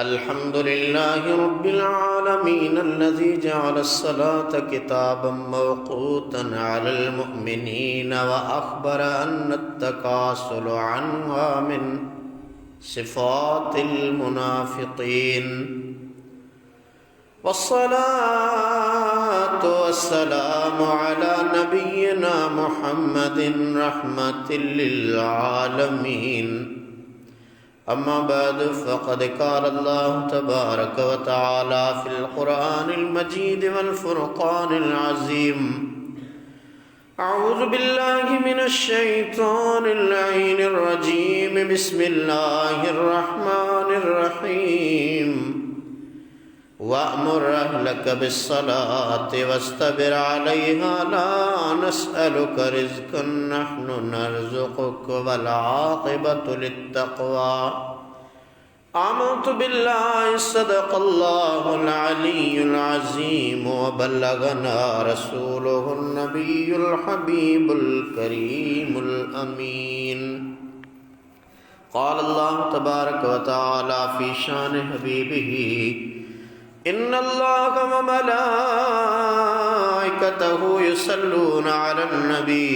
अल्हम्दुलिल्लाहि रब्बिल आलमीन अल्लज़ी जअल अस्सलाता किताबन मौक़ूतन अलल मुअमिनीन व अख़बर अन्न अत्तकासुल अन्हा मिन सिफ़ातिल मुनाफ़िक़ीन वस्सलातु वस्सलामु अला नबिय्यिना मुहम्मदिन रहमतिल लिल आलमीन। अम्मा बाद फ़क़द क़ाल अल्लाहु तबारक व तआला फ़िल क़ुरआनिल मजीद वल फ़ुरक़ानिल अज़ीम। अऊज़ु बिल्लाहि मिनश शैतानिर लईनिर रजीम। बिस्मिल्लाहिर रहमानिर रहीम। वअमुर अहलक बिस्सलाति वस्तबिर अलैहा ला नस्अलुका रिज़्क़न नहनु नर्ज़ुक़ुक वल आक़िबतु लित्तक़वा। आमनतु बिल्लाहि सदक़ल्लाहुल अलियुल अज़ीम व बल्लगना रसूलुहुन नबियुल हबीबुल करीमुल अमीन। क़ाल अल्लाहु तबारक व तआला फ़ी शान हबीबिही इन्नल्लाह व मलाइकतहु युसल्लूना अलन नबी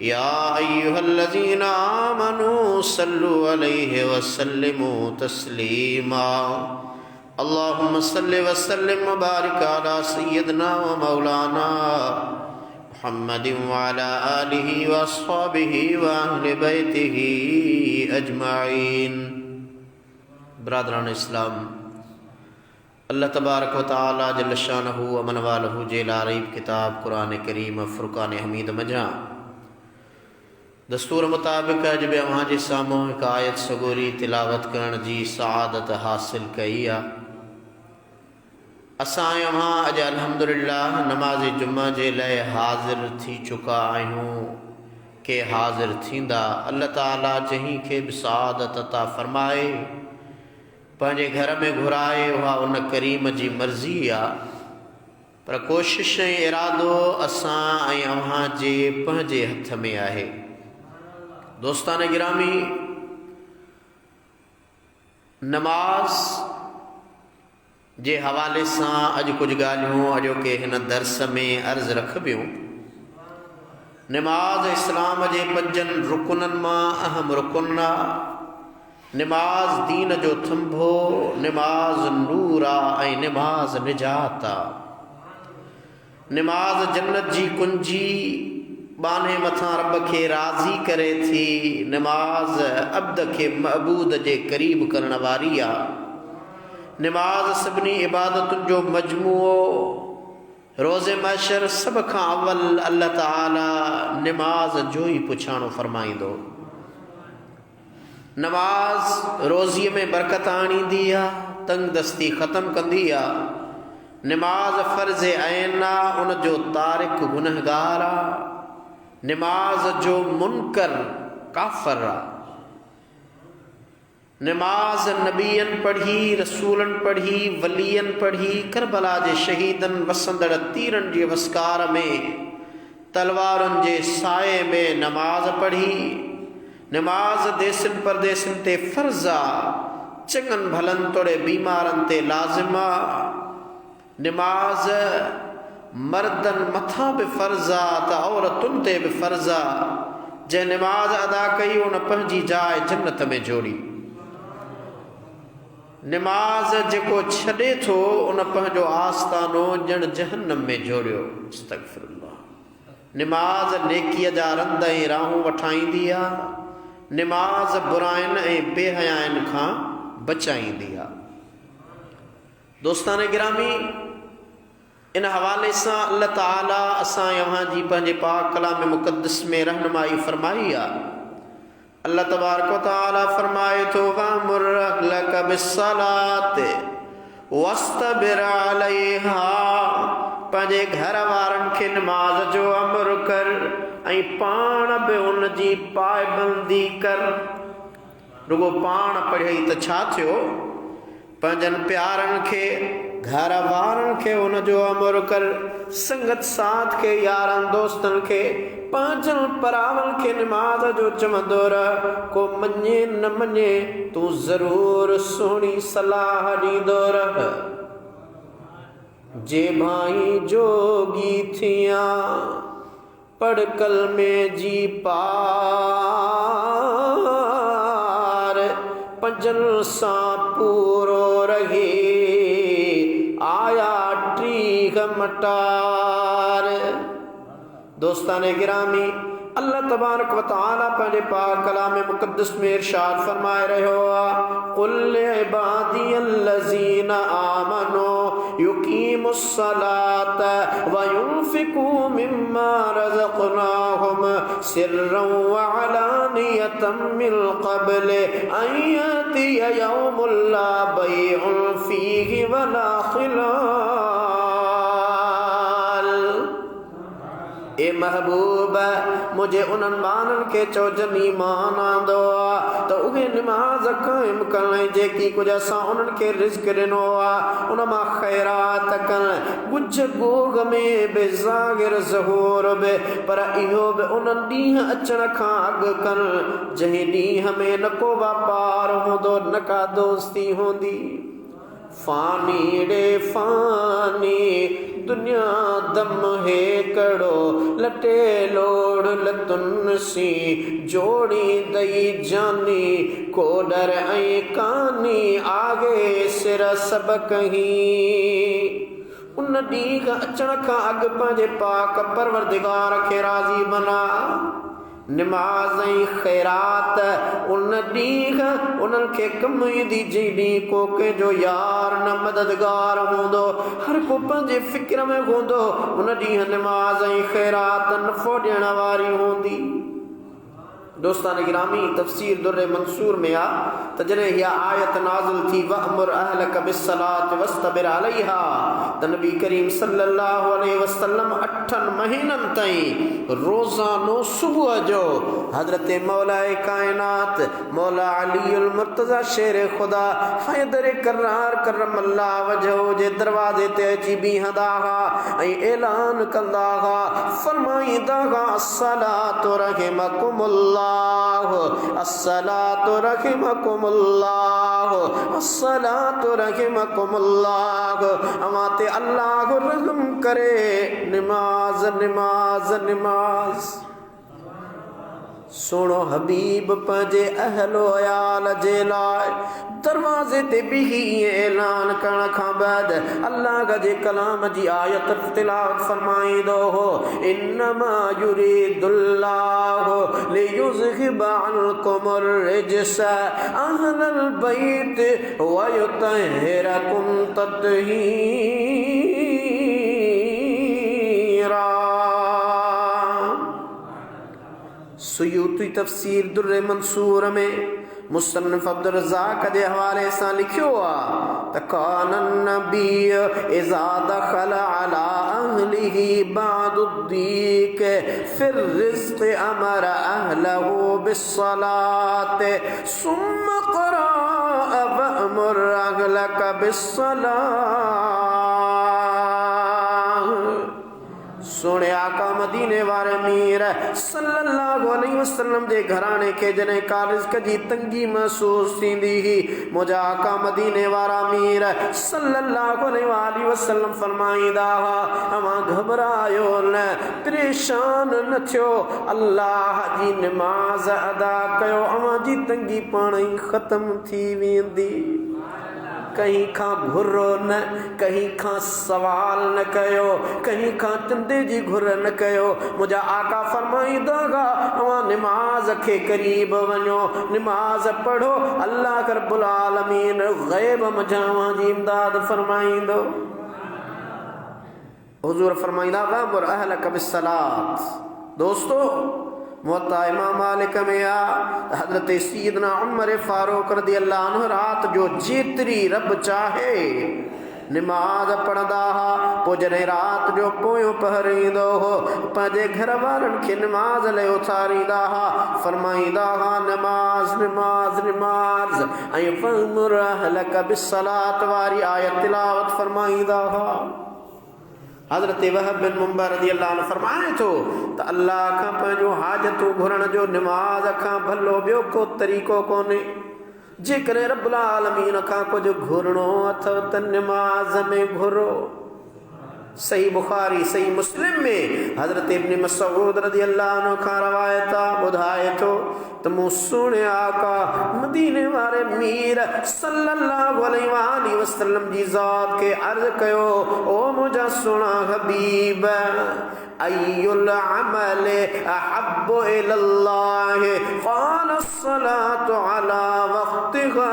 या अय्युहल्लज़ीना आमनू सल्लु अलैहि व सल्लिमू तस्लीमा। अल्लाहुम्मा सल्लि व सल्लिम व बारिक अला सय्यिदना व मौलाना मुहम्मदिन व अला आलिहि व अस्हाबिहि व अहलि बैतिहि अजमाइन। बिरादरान इस्लाम, अल्लाह तबारक व तआला जल्ल शानहु व मन वालहु जे लारीब किताब कुरान करीम फ़ुरक़ान हमीद मजा दस्तूर मुताबिक अज बि अव्हां जे साम्हूं हिकु आयत सगोरी तिलावत करण जी सआदत हासिल कई आहे। असां अव्हां अॼु अल्हम्दुलिल्लाह नमाज़ जुमा जे लाइ हाज़िर थी चुका आहियूं के हाज़िर थींदा। अल्लाह ताला जंहिं खे बि सआदत अता फ़रमाए पंहिंजे घर में घुराए उहा उन करीम जी मर्ज़ी आहे, पर कोशिश ऐं इरादो असां ऐं अव्हां जे पंहिंजे हथ में आहे। दोस्तान गिरामी, नमाज़ जे हवाले सां अॼु कुझु ॻाल्हियूं अॼोके हिन दर्स में अर्ज़ रखबियूं। नमाज़ इस्लाम जे 5 रुकननि मां अहम रुकन आहे। नमाज़ दीन जो थंभो, नमाज़ नूर आहे ऐं नमाज़ निजात आहे। नमाज़ जन्नत जी कुंजी बाने मथां रब खे राज़ी करे थी। नमाज़ अब्द खे महबूद जे क़रीब करण वारी आहे। नमाज़ सभिनी इबादतुनि जो मजमूओ रोज़े महशर सभ खां अव्वल अल्लाह ताला नमाज़ जो ई पुछाणो फरमाईंदो। नमाज़ रोज़ीअ में बरकत आणींदी आहे, तंग दस्ती ख़त्म कंदी आहे। नमाज़ फ़र्ज़ ऐन आहे, उन जो तारिक गुनहगार आहे। नमाज़ जो मुनकर काफ़िर आहे। नमाज़ नबियनि पढ़ी, रसूलनि पढ़ी, वलियनि पढ़ी, करबला जे शहीदनि वसंदड़ तीरनि जे वसकार में तलवारुनि जे साए में नमाज़ पढ़ी। नमाज़ देसनि परदेसनि ते फ़र्ज़ आहे, चङनि भलनि तोड़े बीमारनि ते लाज़िम आहे। नमाज़ मर्दनि मथां बि फ़र्ज़ आहे त औरतुनि ते बि फ़र्ज़ आहे। जंहिं नमाज़ अदा कई उन पंहिंजी जाइ जन्नत में जोड़ी। नमाज़ जेको छॾे थो उन पंहिंजो आस्थानो ॼण जहन्नम में जोड़ियो। अस्तग़फिरुल्लाह। नमाज़ नेकीअ जा रंद ऐं राहूं वठाईंदी आहे। नमाज़ बुराइनि ऐं बेहयाइनि खां बचाईंदी आहे। दोस्तान गिरामी, इन हवाले सां अल्लाह ताला असां अव्हां जी पंहिंजे पाक कलाम मुक़द्दस में रहनुमाई फरमाई आहे। अल्लाह तबारक व तआला फरमाए थो वअमुर अहलक बिस्सलाति वस्तबिर अलैहा। पंहिंजे घर वारनि खे नमाज़ जो अमर कर ऐं पाण बि उन जी पाबंदी कर। रुगो पाण पढ़ई त छा थियो, पंहिंजनि प्यारनि खे घर वारनि खे उन जो अमर कर, संगत साथ के यारनि दोस्तनि खे पांचल परावल के नमाज जो चमंदो रह को मञे न मञे तू जरूर सोनी सलाह ॾींदो रह। जे भाई जोगी थिया पढ़ कल में जी पार पंजल सा पूरो रहे आया ट्रीह मटार। दोस्ताने गिरामी, अल्लाह तबारक व तआला पंहिंजे पाक कलाम मुक़द्दस में इरशाद फरमाए रहियो आहे, कुल इबादियल्लज़ीना आमनो युकीमुस्सलात व युनफिकू मिम्मा रज़क़नाहुम सिर्रन व अलानियतम मिन क़ब्ल अन यातिय यौमुन ला बैउन फ़ीहि वला ख़िलाल। ए महबूब, मुझे उन्हनि माननि खे चोजन ईमान आंदो आहे त उहे निमाज़ क़ाइम कनि जेकी कुझु असां उन्हनि खे रिज़्क़ ॾिनो आहे उन मां ख़ैरात कनि, ॻुझ ॻोग में बि ज़ाहिर ज़हूर बि, पर इहो बि उन्हनि ॾींहं अचण खां अॻु कनि जंहिं ॾींहं में न को वापार हूंदो न का दोस्ती हूंदी। फानी रे फानी दुनिया दम है कड़ो लटे लोड़ लतुन सी जोड़ी दई जानी को डर ऐं कानी आगे सिर सब कहीं। उन ॾींहं अचण खां अॻु पंहिंजे पाक परवरदिगार खे राज़ी बना। निमाज़ ऐं ख़ैरात उन ॾींहं उन्हनि खे कम ईंदी जंहिं ॾींहुं को कंहिंजो यार न मददगार हूंदो, हर को पंहिंजे फ़िक्र में हूंदो। उन ॾींहं निमाज़ ऐं ख़ैरात नफ़ो ॾियण वारी हूंदी। दोस्तान गिरामी, तफ़सीर दुर्र मंसूर में आ त जॾहिं इहा आयत नाज़िल थी वअमुर अहलक बिस्सलात वस्तबिर अलैहा, त नबी करीम सल्लल्लाहु अलैहि वसल्लम 8 महीननि ताईं रोज़ानो सुबुह जो हज़रत मौलाए कायनात मौला अलीउल मुर्तज़ा शेर ख़ुदा हैदर करार करमल्लाह वजहो जे दरवाज़े ते अची बीहंदा हुआ ऐं ऐलान कंदा हुआ, फरमाईंदा हुआ, अस्सलातु रहिमकुमुल्लाह, अस्सलातु रहिमकुमुल्लाह, अस्सलातु रहिमकुमुल्लाह। अवां ते अल्लाह रहम करे। निमाज़ निमाज़ निमाज़। सोनो हबीब पंहिंजे अहलो अयाल जे लाइ दरवाज़े ते बीही ऐलान करण खां बाद अल्लाह जे कलाम जी आयत तिलावत फरमाईंदो हो, इन्नमा युरीदुल्लाहु लियुज़हिबा अन्कुमुर रिज्स अहलल बैत व युतहिरकुम तत्हीरा। सुयूती तफ़सीर दुर्र मंसूर में मुसन्निफ़ अब्दुर रज़्ज़ाक़ जे हवाले सां लिखियो आहे त कानन नबी इज़ा दख़ल अला अहलिही बादुद्दीक फिर रिज़्क़ अमर अहलहु बिस्सलात सुम्म क़रा वअमुर अहलक बिस्सलाह। सोने आका मदीने वारे मीर सल्लल्लाहु अलैहि वसल्लम जे घराने के जने का रिज़्क़ जी तंगी महसूस थींदी ही, मुझा आका मदीने वारा मीर सल्लल्लाहु अलैहि वसल्लम फरमाईंदा हुआ, अवां घबरायो न, परेशान न थियो, अल्लाह जी निमाज़ अदा कयो, अवां जी तंगी पाण ई ख़त्म थी वेंदी। कहीं खां घुरो न, कहीं खां सवाल न कयो, कहीं खां चंदे जी घुर न कयो। मुझा आका फरमाईंदा हुआ, अवां निमाज़ खे करीब वञो, निमाज़ पढ़ो, अल्लाह रब्बुल आलमीन ग़ैब मझां अवां जी इमदाद फरमाईंदो। हुज़ूर फरमाईंदा वअमुर अहलक बिस्सलात। दोस्तो, मुवत्ता इमाम मालिक में आ हज़रत सैयदना उमर फारूक रज़ियल्लाहु अन्हु रात जो जेतिरी रब चाहे निमाज़ पढ़ंदा हुआ। पोइ जॾहिं रात जो पोयों पहर ईंदो हो, पंहिंजे घर वारनि खे निमाज़ लाइ उथारींदा हुआ, फरमाईंदा हुआ, निमाज़ निमाज़ निमाज़। ऐं वअमुर अहलक बिस्सलात वारी आयत तिलावत फरमाईंदा हुआ। हज़रत वहब बिन मुंबर रज़ियल्लाहु अन्हु फरमाए थो त अल्लाह खां पंहिंजो हाजतूं घुरण जो निमाज़ खां भलो ॿियो को तरीक़ो कोन्हे। जेकॾहिं रब्बुल आलमीन खां कुझु घुरणो अथव त निमाज़ में घुरो। सही बुखारी सही मुस्लिम में हज़रत इब्न मसऊद रज़ियल्लाहु अन्हु खां रवायत ॿुधाए थो त मूं सुहिणे आका मदीने वारे मीर सल्लल्लाहु अलैहि वसल्लम जी ज़ात खे अर्ज़ कयो, ओ मुंहिंजा सुहिणा हबीब, अय्युल अमल अहब्बु इलल्लाह, क़ाल अस्सलातु अला वक़्तिहा।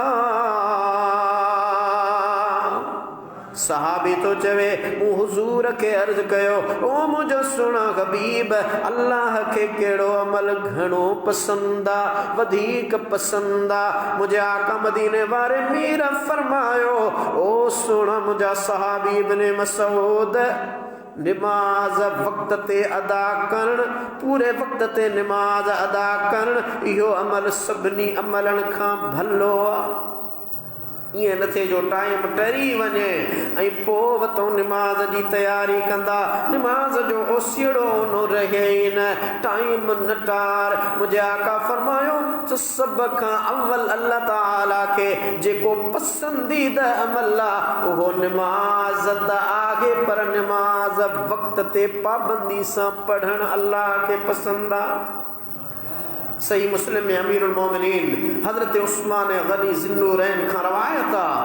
सहाबी तो चवे मूं हुजूर के अर्ज कयो, ओ मुझो सुणा हबीब, अल्लाह के केड़ो अमल घणो पसंद आ, वधीक पसंद आ। मुझे आका मदीने वारे मीर फरमायो, ओ सुणा मुझा सहाबी इब्न मसऊद, निमाज वक्त ते अदा करण, पूरे वक्त ते निमाज अदा करण, इहो अमल सभिनी अमलन खां भलो आ। ये न थे जो टाइम टरी वने ऐं पोइ वतो निमाज़ जी तैयारी कंदा, निमाज़ जो ओसीड़ो न रहे न, टाइम न टार। मुझे आका फरमायो त सब खां अव्वल अल्लाह ताला के जेको पसंदीदा अमल आहे उहो निमाज़ त आहे, पर निमाज़ वक्त ते पाबंदी सां पढ़ण अल्लाह के पसंद आहे। सही मुस्लिम में अमीरुल मोमिनीन हजरत उस्मान गनी ज़िन्नूरैन खां रवायत आहे,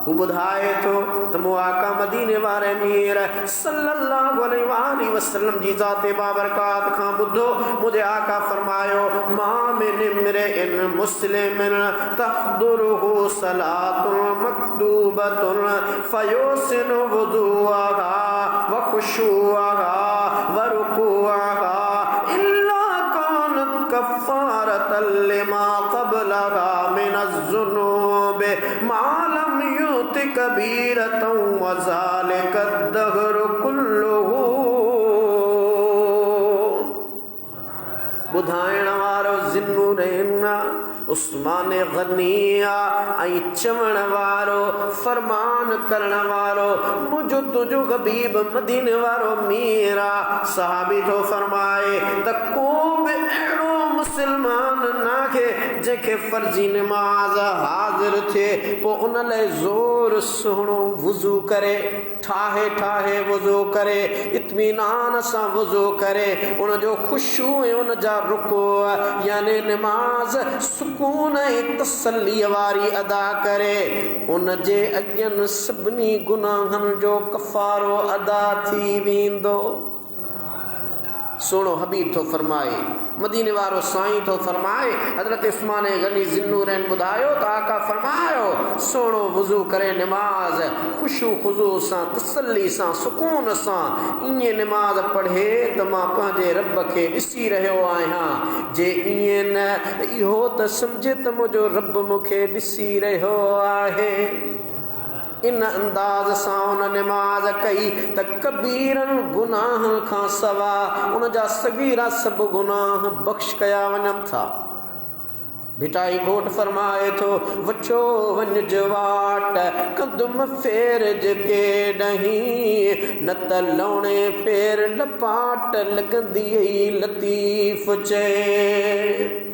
हू ॿुधाए थो त मूं आका मदीने वारे मीर सल्लल्लाहु अलैहि वसल्लम जी ज़ात बाबरकात खां ॿुधो। मुझे आका फरमायो, मा मिन इम्रिइन मुस्लिमिन तहदुरुहु सलातुन मक्तूबतुन फयुसिनु वुदूअहा व खुशूअहा व रुकूअहा कफ़ारतल लिमा क़ब्लहा मिनज़्ज़ुनूब मा लम युति कबीरतन व ज़ालिका अद-दहरु कुल्लुहु। ॿुधाइण वारो ज़िन्नूरैन उस्मान गनिया ऐं चवण वारो फरमान करण वारो मुझो तुझो हबीब मदीने वारो मीरा। सहाबी तो फरमाए त को बि अहिड़ो मुसलमान नाखे जंहिंखे फर्जी निमाज़ हाज़िर थिए पोइ उन लाइ ज़ोर सुहिणो वुज़ू करे, ठाहे ठाहे वुज़ू करे, इत्मीनान सां वुज़ू करे, उन जो खुशू ऐं उन जा रुको यानी निमाज़ सुकून ऐं तसल्लीअ वारी अदा करे, उन जे अॻियनि सभिनी गुनाहनि जो कफ़ारो अदा थी वेंदो। सोनो हबीब तो फरमाए, मदीने वारो साईं तो फरमाए, हजरत उस्मान गनी ज़िन्नूरैन ॿुधायो त आका फरमायो, सोनो वुज़ू करे निमाज़ खुशू खुज़ू सां तसल्ली सां सुकून सां ईअं निमाज़ पढ़े त मां पंहिंजे रब खे ॾिसी रहियो आहियां। जे ईअं न इहो त सम्झे त मुंहिंजो रब मूंखे ॾिसी रहियो आहे। इन अंदाज़ सां उन निमाज़ कई त कबीरनि गुनाहनि खां सवाइ उन जा सगीरा सभु गुनाह बख़्श कया वञनि था। भिटाई घोट फरमाए थो, वछो वञ जवाट कदम फेरज के ॾहीं, न त लौणे फेर लपाट लॻंदी लतीफ़ चए।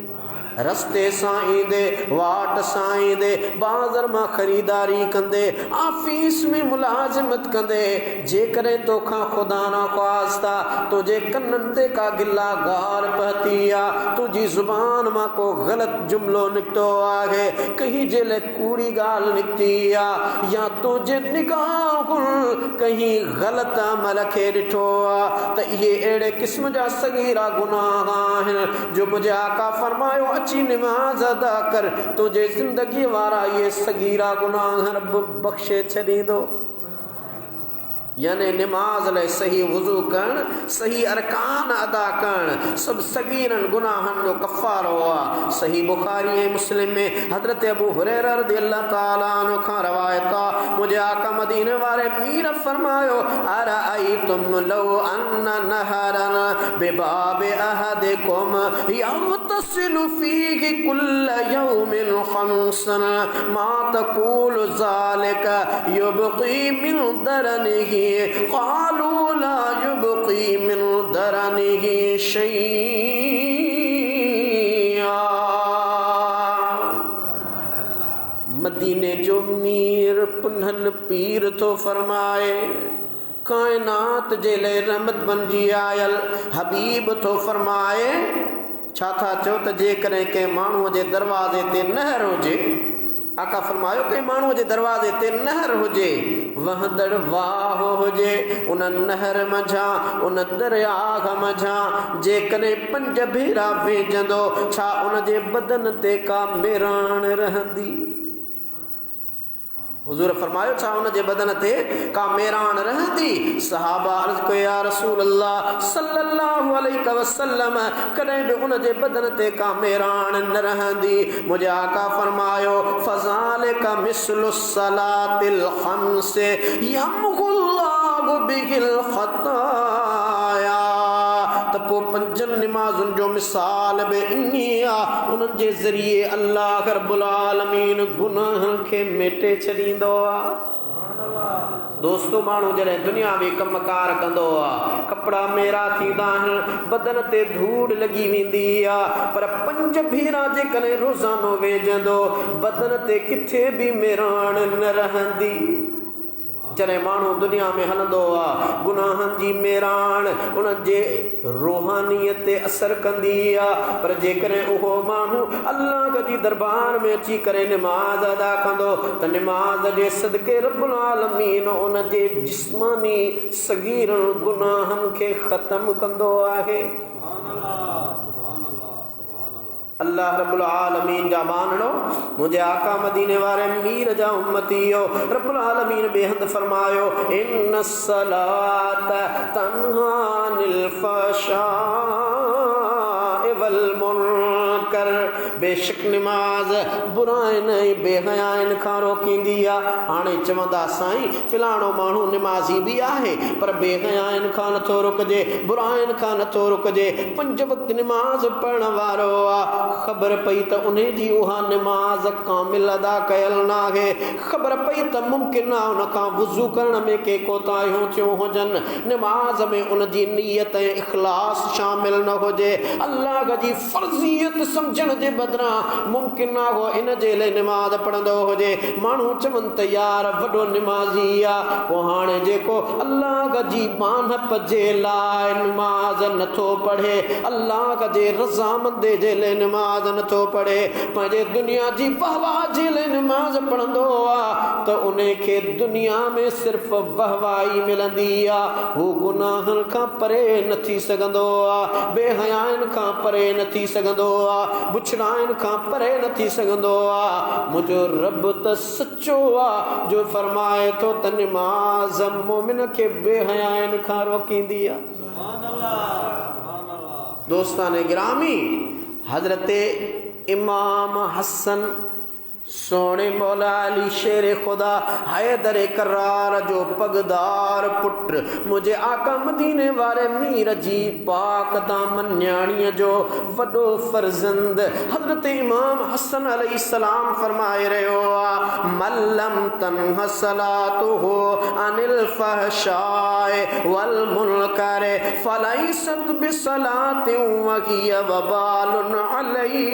रस्ते सां ईंदे वाट सां ईंदे बाज़ार मां ख़रीदारी कंदे ऑफिस में मुलाज़िमत कंदे जेकॾहिं तोखां ख़ुदा ना ख़्वास्ता तुंहिंजे कननि ते का गिला गार पहती आहे, तुंहिंजी ज़ुबान मां को ग़लति जुमिलो निकितो आहे, कहीं जे लाइ कूड़ी ॻाल्हि निकिती आहे, या तुंहिंजे निगाहुनि कहीं ग़लति अमल खे ॾिठो आहे, त इहे अहिड़े क़िस्म जा सगीरा गुनाह आहिनि जो मुंहिंजे आका फरमायो अची निमाज़ अदा कर, तुझे जिंदगी वारा ये सगीरा गुनाह रब बख्शे छॾींदो। यानी निमाज़ लाइ सही वुज़ू करण, सही अरकान अदा करण सभु सगीरनि गुनाहनि जो कफ़ारो आहे। सही बुखारी ऐं मुस्लिम में हज़रत अबू हुरैरा रज़ियल्लाहु ताला अन्हु खां रवायत आहे, मुझे आका मदीने वाले मीर फरमायो अराअयतुम लौ अन्ना नहरन बिबाब अहदिकुम यगतसिलु फीहि कुल्ल यौमिन खम्सन मा तकूलु ज़ालिका युबक़ी मिन दरनिही क़ालू ला युबक़ी मिन दरनिही शैआ। मदीने जो मीर पुनहन पीर तो फरमाए कायनात जे ले रहमत बनजी आयल हबीब तो फरमाए छा था चो त जेकॾहिं कंहिं माण्हूअ जे दरवाज़े ते नहर हुजे, आका फरमायो कंहिं माण्हूअ जे दरवाज़े ते नहर हुजे, वहदड़ वाह हुजे, उन नहर मझां उन दरियाह मझां जेकॾहिं 5 भेरा वेझंदो छा उन जे बदन ते का मेराण रहंदी? हुजूर फरमायो छा उन जे बदन ते का मेरान रहंदी? सहाबा अर्ज़ कयो या रसूल अल्लाह सल्लल्लाहु अलैहि वसल्लम कॾहिं बि उन जे बदन ते का मेरान न रहंदी। मुझे आका फरमायो फज़ालिका मिस्लु सलातिल खम्स यमहुल्लाहु बिहिल ख़ताया। त पोइ 5 निमाज़ुनि जो मिसाल बि इन्ही आहे, उन्हनि जे ज़रिए अल्लाह रब्बुल आलमीन गुनाहनि खे मेटे छॾींदो आहे। दोस्तो माण्हू जॾहिं दुनिया में कमकार कंदो आहे, कपिड़ा मेरा थींदा आहिनि, बदन ते धूड़ लॻी वेंदी आहे, पर 5 भेरा जेकॾहिं रोज़ानो वेझंदो बदन ते किथे बि मेराण न रहंदी। जॾहिं माण्हू दुनिया में हलंदो आहे गुनाहनि जी मेराण उन जे रूहानीअत ते असर कंदी आहे, पर जेकॾहिं उहो माण्हू अल्लाह जी दरबार में अची करे निमाज़ अदा कंदो त निमाज़ जे सदके रब्बुल आलमीन उन जे जिस्मानी सगीरनि गुनाहनि खे ख़त्म कंदो आहे। अल्लाह रब्बुल आलमीन जा मानड़ो मुझे आका मदीने वाले मीर जा उम्मतियो रब्बुल आलमीन बेहद फरमायो इन्न सलात तन्हा अनिल फ़हशाइ वल मुनकर। बेशक निमाज बुराइनि ऐं बेहयाइनि खां रोकींदी आहे। हाणे चवंदा साईं फिलाणो माण्हू निमाज़ी बि आहे पर बेहयाइनि खां नथो रुकजे, बुराइनि खां नथो रुकजे, 5 वक़्त निमाज़ पढ़ण वारो आहे। ख़बर पई त उन जी उहा निमाज़ कामिल अदा कयल न आहे। ख़बर पई त मुमकिन आहे उन खां वुज़ू करण में के कोताहियूं थियूं हुजनि, निमाज़ में उन जी नियत ऐं इख़लास शामिल न हुजे, अल्लाह जी फर्ज़ियत सम्झण जे बदिरां मुमकिन आहे उहो इन जे लाइ निमाज़ पढ़ंदो हुजे। माण्हू चवनि त यार वॾो निमाज़ी आहे, पोइ हाणे जेको अल्लाह जी मानप जे लाइ निमाज़ नथो पढ़े, अल्लाह जे रज़ामंदे जे लाइ निमाज़ नथो पढ़े, पंहिंजे दुनिया जी वहवाह जे लाइ निमाज़ पढ़ंदो आहे त उन खे दुनिया में सिर्फ़ वहवाही मिलंदी आहे। हू गुनाहनि खां परे न थी सघंदो आहे, बेहयाइनि खां परे न थी सघंदो आहे, बुछड़ाइनि खां परे न थी सघंदो आहे। मुंहिंजो रब त सचो आहे जो फरमाए थो त निमाज़ मोमिन खे बेहयाइनि खां रोकींदी आहे। दोस्ताने गिरामी हजरत इमाम हसन सोने मौला अली शेर खुदा हैदर करार जो पगदार पुत्र मुझे आका मदीने वाले मीर जी पाक दामन न्याणीअ जो वॾो फर्जंद हजरत इमाम हसन अलैहिस्सलाम फरमाए रहियो आहे मल्लम तन्ह सलातुहु अनिल फहशाए वल मुनकर फलैसत बिसलाति वहिय वबालुन अलैहि।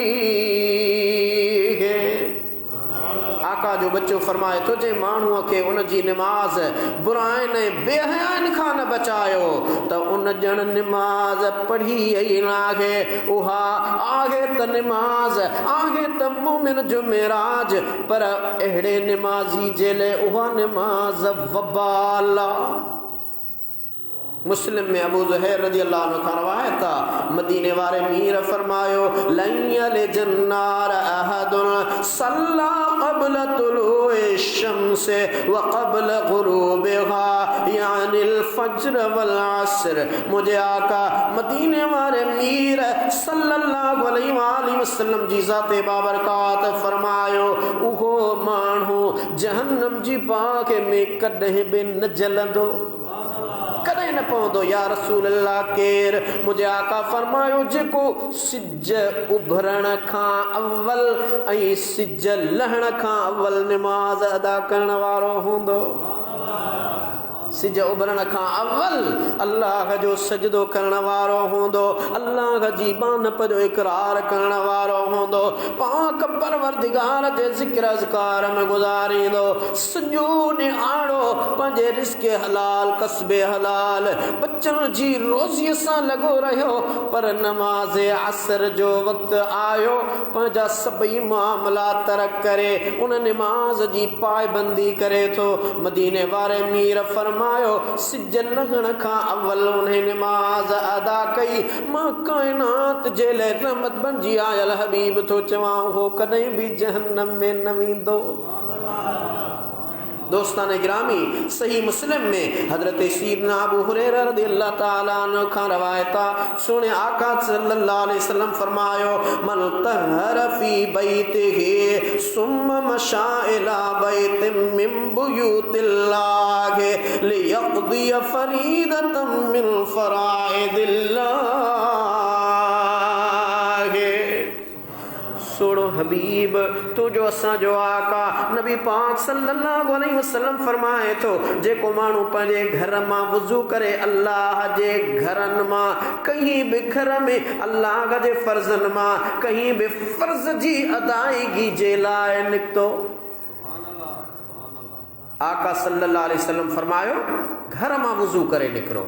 आका जो बच्चो फरमाए तो जे माण्हूअ खे उन जी निमाज़ बुराइनि ऐं बेहयाइनि खां न बचायो त उन ॼण निमाज़ पढ़ी ई न आहे। उहा आहे त निमाज़ आहे त मोमिन जो मेराज, पर अहिड़े निमाज़ी जे लाइ उहा निमाज़ वबाल आहे। मुस्लिम में अबू ज़ुहैर रज़ी अल्लाह अन्हु खां रवायत आहे मदीने वाले मीर फरमायो लन यलिजन नार अहदुन सल्ला क़ब्ल तुलूइ शम्स व क़ब्ल ग़ुरूबिहा यानिल फज्र वल असर। मुझे आका मदीने वाले मीर सल्लल्लाहु अलैहि वसल्लम जी ज़ात बाबरकात फरमायो उहो माण्हू जहन्नम जी बाग में कॾहिं बि न जलंदो, कॾहिं न पवंदो। या रसूल अल्लाह केर? मुझे आका फरमायो जेको सिज उभरण खां अव्वल ऐं सिज लहण खां अव्वल निमाज़ अदा करण वारो हूंदो। सिज उभरण खां अव्वल अल्लाह जो सजदो करण वारो हूंदो, अल्लाह जी बानप जो इकरार करण वारो हूंदो, पाक परवरदिगार जे ज़िक्र अज़कार में गुज़ारींदो, सॼो ॾियारो पंहिंजे रिस्के हलाल कसबे हलाल बच्चन जी रोज़ीअ सां लॻो रहियो, पर नमाज़ असर जो वक़्तु आयो पंहिंजा सभई मामला तरक करे उन निमाज़ जी पाबंदी करे थो। मदीने वारे मीर फरमायो सिज लॻण खां अव्वल उन्हें निमाज़ अदा कई, मां काइनात जे लाइ रहमत बणिजी आयल हबीब थो चवां, हो कॾहिं बि जहन्नम में न वेंदो। दोस्तान गिरामी, सही मुस्लिम में हजरत सैयदना अबू हुरैरा रज़ियल्लाहु ताला अन्हु खां रवायत आहे, सुने आका सल्लल्लाहु अलैहि वसल्लम फरमायो मन तहर फी बैतिही सुम्मा मशा इला बैतिन मिन बुयूतिल्लाह लियक़दी फरीदतन मिन फराइदिल्लाह। सोड़ो हबीब तो जो असा जो आका नबी पाक सल्लल्लाहु अलैहि वसल्लम फरमाए तो जेको मानू पंहिंजे घर मां वुज़ू करे अल्लाह जे घरन मां कहीं भी घर में अल्लाह जे फर्जन मां कहीं भी फर्ज जी अदायगी जे लाइ निकतो, आका सल्लल्लाहु अलैहि वसल्लम फरमायो घर मां वुज़ू करे निकरो।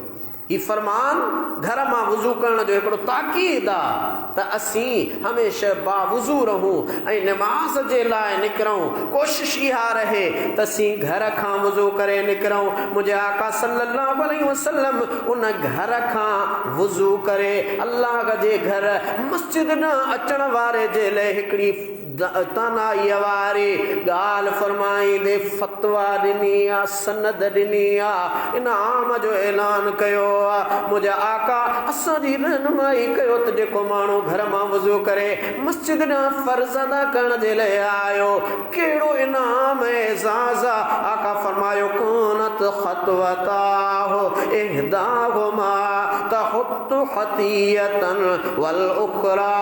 ही फरमान घर मां वुज़ू करण जो हिकिड़ो ताकीद आहे त असीं हमेशह बावुज़ू रहूं ऐं नमाज़ जे लाइ निकिरूं। कोशिश इहा रहे त असीं घर खां वुज़ू करे निकिरूं। मुंहिंजे आका सल्लल्लाहु अलैहि वसल्लम उन घर खां वुज़ू करे अल्लाह जे घर मस्जिद न अचण वारे जे लाइ हिकिड़ी तानाई वारी ॻाल्हि फरमाईंदे फतवा ॾिनी आहे, सनद ॾिनी आहे, इनाम जो ऐलान कयो आहे। मुंहिंजा आका असांजी रहनुमाई कयो त जेको माण्हू घर मां वुज़ू करे मस्जिद ॾांहुं फर्ज़ अदा करण जे लाइ आयो कहिड़ो इनाम एज़ाज़ आहे। आका फरमायो कानत ख़तवताहु इहदाहुमा तहुत्तु ख़तियतन वल उख़रा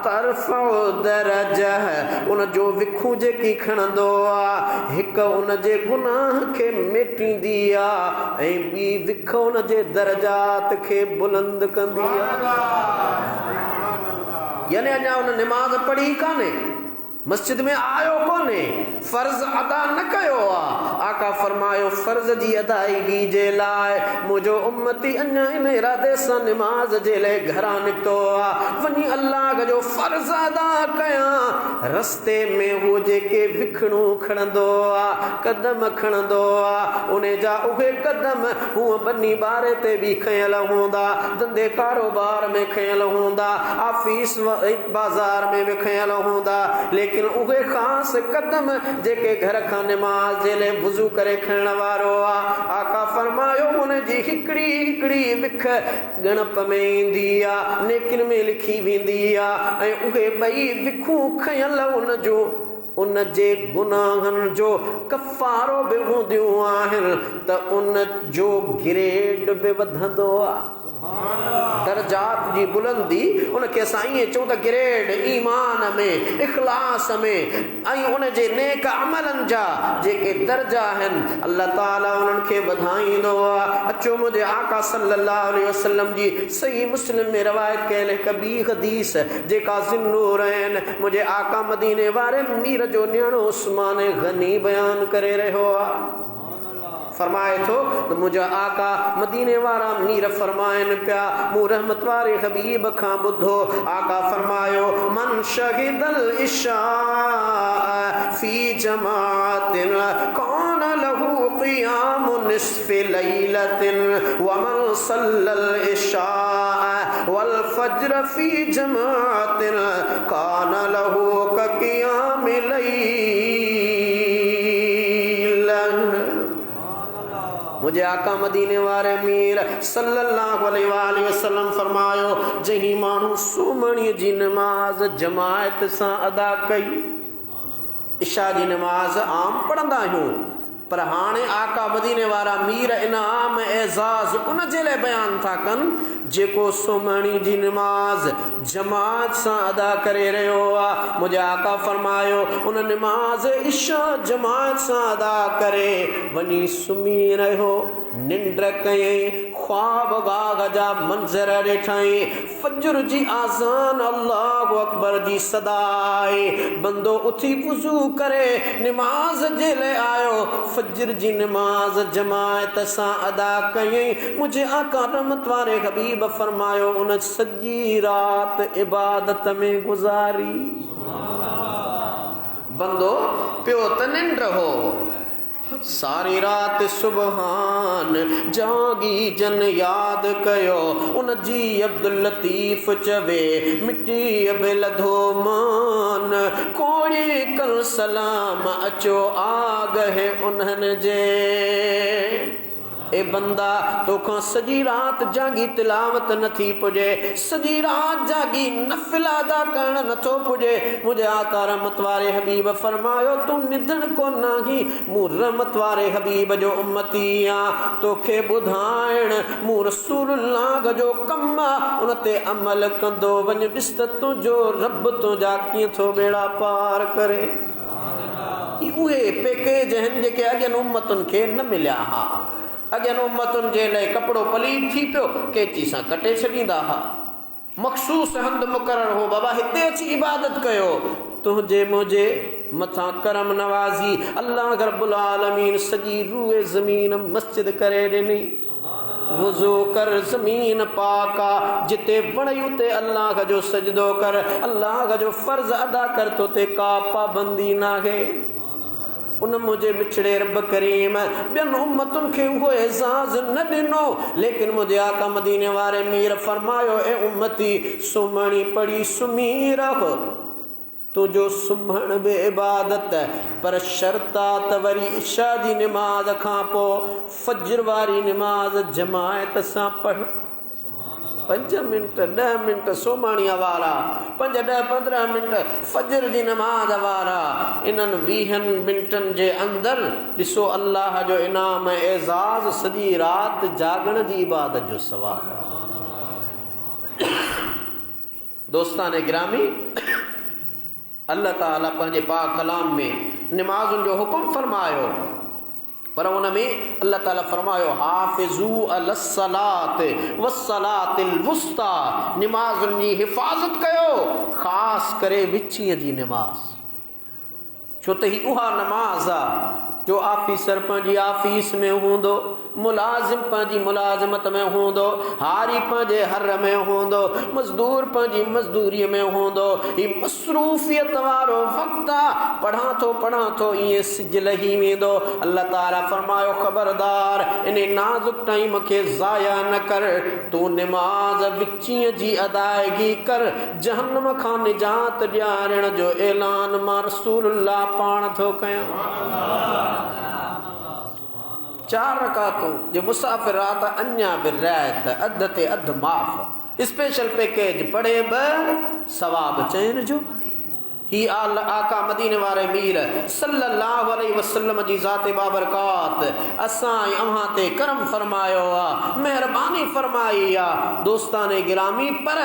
तरफ़उ दरजह। उन जो विखू जेकी खणंदो आहे हिकु उन जे गुनाह खे मेटींदी आहे ऐं ॿी विख उन जे दर्जात खे बुलंद कंदी आहे। यानी अञा उन निमाज़ पढ़ी कान्हे, मस्जिद में आयो कोन्हे, फर्ज अदा न कयो आहे। आका फरमायो फर्ज जी अदायगी जे लाइ मुंहिंजो उम्मती अञा इन इरादे सां निमाज़ जे लाइ घरां निकितो आहे वञी अल्लाह जो फर्ज अदा कयां। रस्ते में हू जेके विखणू खणंदो आहे कदम खणंदो आहे उन जा उहे कदम हूअ बनी ॿारे ते बि खयल हूंदा, धंधे कारोबार में खयल हूंदा, ऑफिस बाज़ार में बि खयल हूंदा, लेकिन उहे ख़ास कदम जेके घर खां निमाज़ जे लाइ वुज़ू करे खणण वारो आहे। आका फरमायो उन जी हिकिड़ी हिकिड़ी विख गणप में ईंदी आहे, नेकिन में लिखी वेंदी आहे ऐं उहे ॿई विखूं खयल उन जो उन जे गुनाहनि जो कफ़ारो बि हूंदियूं आहिनि त उन जो ग्रेड बि वधंदो आहे। दर्जात जी बुलंदी उनखे असां ईअं चऊं त ग्रेड ईमान में इख़लास में ऐं उन जे नेक अमलनि जा जेके दर्जा आहिनि अल्लाह ताला उन्हनि खे वधाईंदो आहे। अचो मुंहिंजे आका सल्लल्लाहु अलैहि वसल्लम जी सही मुस्लिम में रवायत कयल हिकु ॿी हदीस जेका ज़िन्नूर आहिनि मुंहिंजे आका मदीने वारे मीर जो न्याणो उस्मान गनी बयान करे रहियो आहे। फरमाए थो त मुंहिंजा आका मदीने वारा मीर फरमाइनि पिया मूं रहमत वारे हबीब खां ॿुधो। आका फरमायो मन शहीदल इशा फी जमातिन कान लहू क़ियामु निस्फ़ि लैलतिन व मन सल्लल इशा वल फज्र फी जमातिन कान लहू क़ियामि लैल। मुझे आका मदीने वारे मीर सल्लल्लाहु अलैहि वसल्लम फरमायो जही मानू सुमणी जी नमाज जमायत सां अदा कई इशा जी नमाज़ आम पढ़ंदा आहियूं, पर हाणे आका मदीने वारा मीर इनाम एज़ाज़ उन जे लाइ बयान था कनि जेको सुम्हणी जी नमाज़ जमात सां अदा करे रहियो आहे। मुंहिंजा आका फरमायो उन नमाज़ इशा जमात सां अदा करे वञी सुम्ही रहियो, निंड कयईं, ख्वाब गाग जा मंज़र ॾिठई, फजर जी आज़ान अल्लाहु अकबर जी सदा आई, बंदो उथी वुज़ू करे नमाज जे लाइ आयो, फजर जी नमाज जमात सां अदा कयईं। मुझे आका रहमत वारे हबीब फरमायो उन सॼी रात इबादत में गुज़ारी। बंदो पियो त निंड हो, सारी रात सुबहान जागी जन याद कयो, उन जी अब्दुल लतीफ चवे मिटी अब लधो मान, कोड़ी कल सलाम अचो आ गए उन्हनि जे। ए बंदा तोखां सॼी रात जागी तिलावत नथी पुॼे, सॼी रात जागी नफ़िल अदा करण नथो पुॼे। मुंहिंजे आका रहमत वारे हबीब फरमायो तूं निधन कोन आहीं, मूं रहमत वारे हबीब जो उम्मती आहियां, तोखे ॿुधाइण मूं रसूलुल्लाह जो कम आहे, उन ते अमल कंदो वञ, ॾिस त तुंहिंजो रब तुंहिंजा कीअं थो बेड़ा पार करे। उहे पैकेज आहिनि जेके अॻियनि उम्मतुनि खे न मिलिया हा। अॻियनि उम्मतुनि जे लाइ कपिड़ो पलीत थी पियो, कैची सां कटे छॾींदा हा, मख़सूस हंधि मुक़रर हो, बाबा हिते अची इबादत कयो। तुंहिंजे मुंहिंजे मथां करम नवाज़ी अल्लाह रब्बुल आलमीन सॼी रूए ज़मीन मस्जिद करे ॾिनी। वुज़ू कर, ज़मीन पाक आ, जिते वणई उते अल्लाह जो सजदो कर, अल्लाह जो फर्ज़ अदा कर, तो ते का पाबंदी नाहे। उन मुझे मिछड़े रब करीम ॿियनि उम्मतुनि खे उहो एज़ाज़ न ॾिनो, लेकिन मुंहिंजे आका मदीने वारे मीर फरमायो ए उम्मती सुम्हणी पढ़ी सुम्ही रह, तुंहिंजो सुम्हण बि इबादत, पर शर्त आहे त वरी इशा जी नमाज़ खां पोइ फजर वारी नमाज़ जमायत सां पढ़। 5 मिंट 10 मिंट सुम्हणीअ वारा, 5 10 15 मिंट फजर जी नमाज़ वारा, इन्हनि 20 मिंटनि जे अंदरि ॾिसो अल्लाह जो इनाम एज़ाज़ सॼी राति जागण जी इबादत जो सवाबु। दोस्तान गिरामी, अल्लाह ताला पंहिंजे पाक कलाम में नमाज़ुनि जो हुकुम फरमायो, पर उन में अल्लाह ताला फरमायो हाफ़िज़ू अलस्सलात वस्सलातिल वुस्ता, नमाज़ुनि जी हिफ़ाज़त कयो, ख़ासि करे विचीअ जी नमाज़, छो त ही उहा नमाज़ आहे जो ऑफिसर पंहिंजी ऑफिस में हूंदो, मुलाज़िम पंहिंजी मुलाज़िमत में हूंदो, हारी पंहिंजे हर में हूंदो, मज़दूर पंहिंजी मज़दूरीअ में हूंदो। ही मसरूफ़ियत वारो वक़्तु आहे, पढ़ां थो ईअं सिज लही वेंदो। अल्लाह ताला फरमायो ख़बरदार इन नाज़ुक टाइम खे ज़ाया न कर, तूं नमाज़ विचीअ जी अदायगी कर, जहन्नम खां निजात ॾियारण जो ऐलान मां रसूलुल्लाह पाण थो कयां। 4 रकातूं जे मुसाफ़िर रात अञा बि रिआयत, अध ते अध माफ़, स्पेशल पैकेज पढ़े बि सवाब चइनि जो। ही आका मदीने वारे मीर सल्लल्लाहु अलैहि वसल्लम जी ज़ात बाबरकात असां अव्हां ते करम फरमायो आहे, मेहरबानी फरमाई आहे। दोस्ताने गिरामी, पर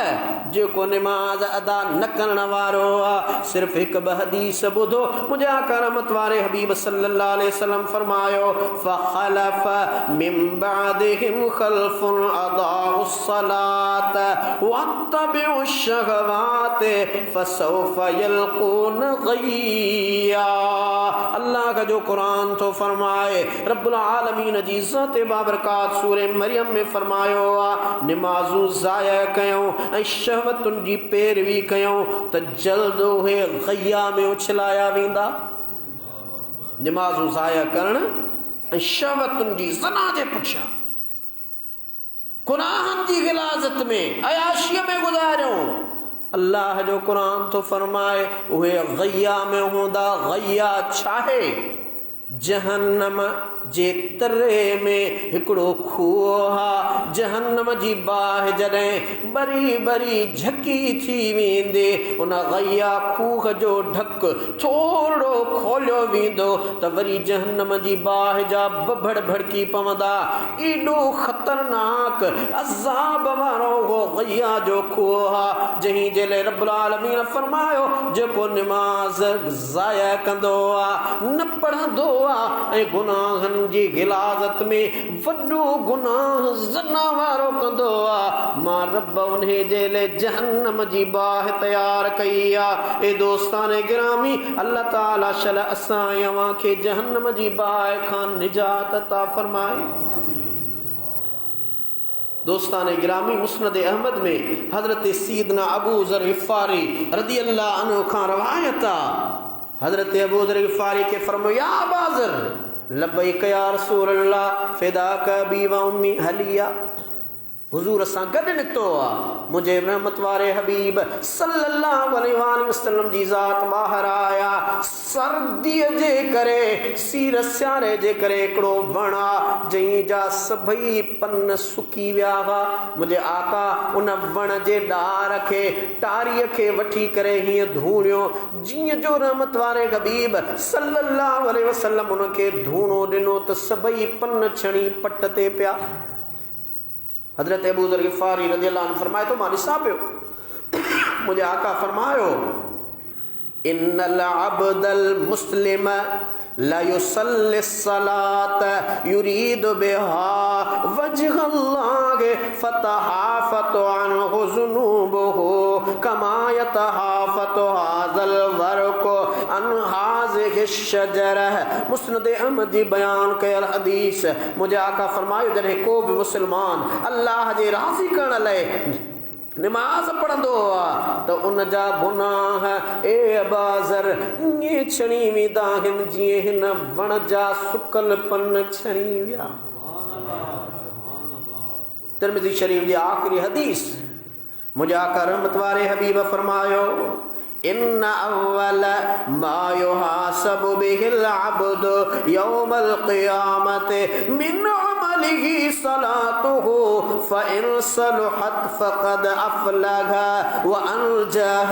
जेको नमाज अदा न करण वारो आहे, सिर्फ़ हिकु ॿ हदीस ॿुधो। मुंहिंजे आका रहमत वारे हबीब सल्लल्लाहु अलैहि वसल्लम फरमायो फ़ख़लफ़ मिन बअदिहिम ख़ल्फ़ुन अदाउस सलात वत्तबिउश शहवात फसौफ यल्क़ून गय्या। अल्लाह का जो कुरान तो फरमाए, रब्बुल आलमीन जी ज़ात बाबरकात सूरे मरियम में फरमायो आहे, नमाज़ूं ज़ाया कयूं ऐं शहवतुनि जी पैरवी कयूं त जल्द उहे गय्या में उछलाया वेंदा। नमाज़ूं ज़ाया करण ऐं शहवतुनि जी ज़ना जे पुठियां गुनाहनि जी गिलाज़त में अयाशीअ में गुज़ारियूं। अल्लाह जो कुरान तो फरमाए उहे गय्या में हूंदा। गय्या छा आहे? जहन्नम जे तरे में हिकिड़ो खूह हा, जहन्नम जी बाहि जॾहिं बरी बरी झकी थी वेंदे उन गैया खूह जो ढक थोरो खोलियो वेंदो त वरी जहन्नम जी बाहि जा बभड़ भड़की पवंदा। एॾो ख़तरनाक अज़ाब वारो हो गैया जो खूह हा, जंहिं जे लाइ रब्बुल आलमीन फरमायो जेको निमाज़ ज़ाया कंदो आहे, न पढ़ंदो आहे ऐं गुनाहनि जी गिलाज़त में वॾो गुनाह ज़ना वारो कंदो आहे, मां रब उन जे लाइ जहन्नम जी बाहि तयार कई आहे। ए दोस्तान गिरामी, अल्लाह ताला शल असां अवां खे जहन्नम जी बाहि खां निजात अता फरमाए। दोस्तान गिरामी, मुस्नद अहमद में हजरत सैयदना अबू ज़र ग़िफ़ारी रज़ी अल्लाह अन्हु खां रवायत आहे। हजरत अबू ज़र ग़िफ़ारी के फरमायो, या अबा ज़र, लब्बैक या रसूल अल्लाह, फ़िदाक अबी व उम्मी, हलिया। हुजूर सां गॾु निकितो आहे, मुंहिंजे रहमत वारे हबीब सल्लल्लाहु अलैहि वसल्लम जी ज़ात ॿाहिरि आया। सर्दीअ जे करे, सीर सियारे जे करे हिकिड़ो वण आहे जंहिं जा सभई पन सुकी विया हुआ। मुंहिंजे आका उन वण जे ॾार खे, टारीअ खे वठी करे हीअं धूणियो जीअं जो रहमत वारे हबीब सल्लल्लाहु अलैहि वसल्लम उनखे धूणो ॾिनो त सभई पन छणी पट ते पिया। हजरत अबू ज़र ग़िफ़ारी रज़ी अल्लाह अन्हु फरमाए तो मां ॾिसां पियो, मुंहिंजे आका फरमायो, इन्नल अब्दल मुस्लिम ला युसल्लि सलात युरीदु बिहा वजहल्लाह फतहाफतु अन्हु ज़ुनूबुहु कमा यतहाफतु हाज़ल वर्क़ु अन हाज़िहि शजरह। मुस्नद अहमद जी बयान कयल हदीस। मुंहिंजे आका फरमायो, जॾहिं को बि मुस्लमान अल्लाह जे राज़ी करण लाइ निमाज़ पढ़ंदो आहे त उन जा गुनाह ए अबा ज़र ईअं छणी वेंदा आहिनि जीअं हिन वण जा सुकल पन छणी विया। तिरमिज़ी शरीफ़ जी आख़िरी हदीस। मुंहिंजे आका रहमत वारे हबीब फरमायो, इन्न अव्वल मा युहासबु बिहिल अब्दु यौमल क़ियामति मिन अमलिही सलातुहु फ़इन सलुहत फ़क़द अफ़लह व अनजह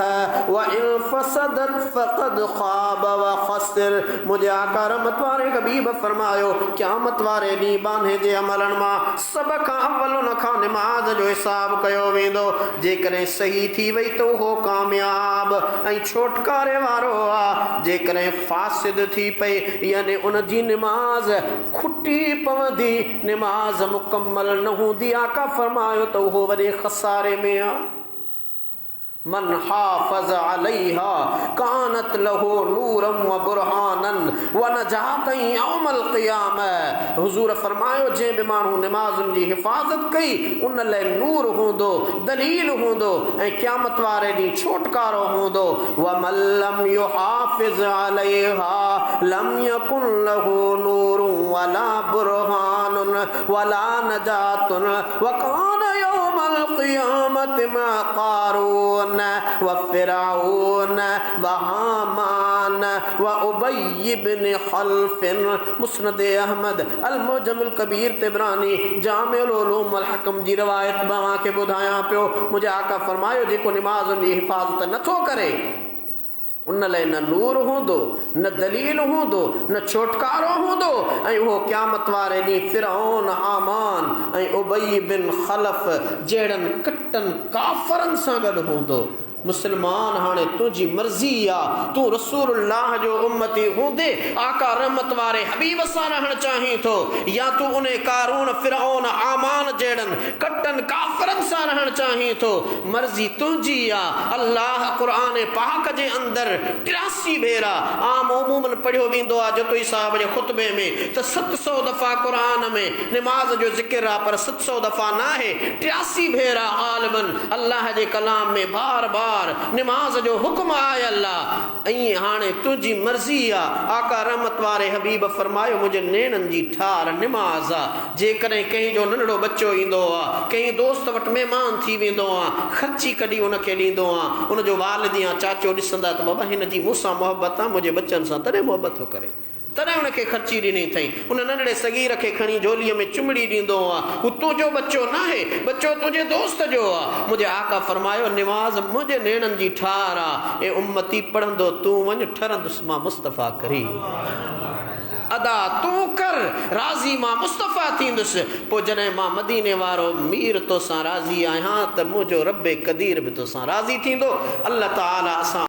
व इन फ़सदत फ़क़द ख़ाब व ख़सिर। मुंहिंजे आका रहमत वारे हबीब फरमायो, क़यामत वारे ॾींहुं बाने जे अमलनि मां सभ खां अव्वल उन खां निमाज़ जो हिसाब कयो वेंदो। जेकॾहिं सही थी वई त उहो कामयाब ऐं छोटकारे वारो आहे। जेकॾहिं फासिद थी पई यानी उन जी निमाज़ खुटी पवंदी, निमाज़ मुकम्मल न हूंदी, आका फरमायो त उहो वॾे खसारे में आहे। मन हाफ़ज़ अलैहा कानत लहू नूरम व बुरहानन व नजातन यौमल क़ियामह। हुज़ूर फरमायो, जंहिं बि माण्हू निमाज़ुनि जी हिफ़ाज़त कई उन लाइ नूर हूंदो, दलील हूंदो ऐं क़यामत वारे ॾींहुं छोटकारो हूंदो। व मन लम युहाफ़िज़ अलैहा लम यकुन लहू नूरुन वला बुरहानुन वला नजातुन व कान यौमल क़ियामति मा क़ारून व फ़िरऔन व हामान व उबय इब्न खल्फ़। मुस्नद अहमद, अल मुअज्जमुल कबीर, तिबरानी, जामिउल उलूम वल हकम जी रवायत मां खे ॿुधायां पियो। मुंहिंजे आका फरमायो, जेको निमाज़ुनि जी हिफ़ाज़त नथो करे उन लाइ न नूर हूंदो, न दलील हूंदो, न छोटकारो हूंदो ऐं उहो क़यामत वारे ॾींहुं फ़िरऔन, हामान ऐं उबय बिन खलफ़ जहिड़नि कटनि काफ़रनि सां गॾु हूंदो। मुस्लमान, हाणे तुंहिंजी मर्ज़ी आहे, तूं रसूलुल्लाह जो उम्मती हूंदे आका रहमत वारे हबीब सां रहण चाहीं थो या तूं उन कारून, फ़िरऔन, हामान जहिड़नि कटनि काफ़रनि सां रहण चाहीं थो, मर्ज़ी तुंहिंजी आहे। अल्लाह क़ुरान पाक जे अंदरि 83 भेरा आम उमूमन पढ़ियो वेंदो आहे। जतोई साहब जे ख़ुतबे में त 700 दफ़ा क़ुरान में निमाज़ जो ज़िक्र आहे, पर 700 दफ़ा न आहे, 83 भेरा ग़ालिबन अल्लाह जे कलाम में बार बार निमाज़ जो हुक्म आहे। अल्लाह ऐं हाणे तुंहिंजी मर्ज़ी आहे। आका रहमत वारे हबीब फरमायो, मुंहिंजे नेणनि जी ठार निमाज़ आहे। जेकॾहिं कंहिंजो नंढड़ो बच्चो ईंदो आहे, कंहिं दोस्त वटि महिमान थी वेंदो आहे, ख़र्ची कढी उनखे ॾींदो आहे, उनजो वालिद या चाचो ॾिसंदा त बाबा हिन जी मूंसां मोहबत आहे, मुंहिंजे बच्चनि सां तॾहिं मोहबत थो करे। तॾहिं उनखे ख़र्ची ॾिनी अथई। उन नंढड़े सगीर खे खणी झोलीअ में चुमड़ी ॾींदो आहे। हू तुंहिंजो बच्चो न आहे, बच्चो तुंहिंजे दोस्त जो आहे। मुंहिंजे आका फरमायो निमाज़ मुंहिंजे नेणनि जी ठार आहे। ए उम्मती पढ़ंदो तूं वञ, ठरंदुसि मां मुस्तफ़ा करी। अदा तूं कर, राज़ी मां मुस्तफ़ा थींदुसि। पोइ जॾहिं मां मदीने वारो मीर तोसां राज़ी आहियां त मुंहिंजो रब क़दीर बि तोसां राज़ी थींदो। अल्लाह ताला असां